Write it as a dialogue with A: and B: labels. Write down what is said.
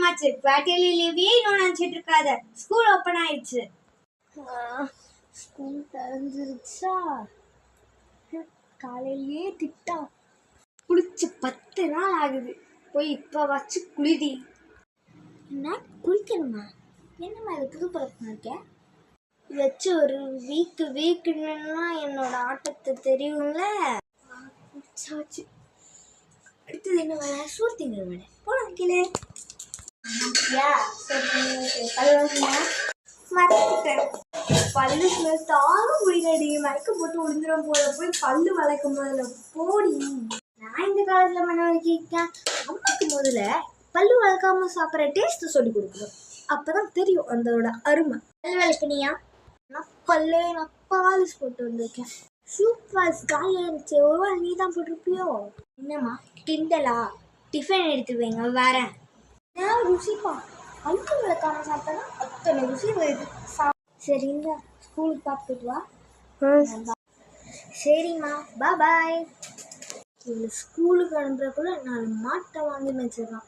A: வருஷமாச்சு. Quarterly லீவே இன்னும் நினச்சிட்டு இருக்காத. ஸ்கூல் ஓப்பன் ஆயிடுச்சு.
B: ஸ்கூல் திறந்துருச்சா? காலையிலேயே திட்டா.
A: குளிச்சு 10 நாள் ஆகுது. போய் இப்போ வச்சு குளிதி.
B: என்ன குளிக்கணுமா? என்னம்மா இது புது பழக்கம் இருக்கேன்?
A: வச்சு ஒரு வீக்குன்னா என்னோட ஆட்டத்தை தெரியும்ல.
B: குளிச்சாச்சு. அடுத்தது என்ன வேலை? சோறு திங்கிற வேலை. போலாம் கீழே.
A: மறந்துட்டேன். பல்லு தானும் முடியலடி. மயக்க போட்டு விழுந்துடும் போல. போய் பல்லு வளர்க்கும் போதுல போடி.
B: நான் இந்த காலத்துல மன வலிக்கேன். அம்மாக்கு முதல்ல பல்லு வளர்க்காம சாப்பிட்ற டேஸ்ட் சொல்லி கொடுக்கணும். அப்பதான் தெரியும் அதோட அருமை.
A: பல்லு வளர்ப்பினியா?
B: நான் பாலிஷ் போட்டு வந்திருக்கேன். சூப்பர் காலியாக இருந்துச்சு. ஒரு வாரம் நீ தான் போட்டிருப்பியோ?
A: என்னம்மா கிண்டலா? டிஃபன் எடுத்து வைங்க, வரேன்.
B: நான் ருசிப்பா. பல்லு வளர்க்காம சாப்பிட்டா அத்தனை ருசி வருது. சரி இந்த ஸ்கூலுக்கு பார்த்துட்டு வா.
A: சரிம்மா, பாய்.
B: இவளை ஸ்கூலுக்கு அனுப்புறக்குள்ள 4 மாட்டை வாங்கி வச்சிடறான்.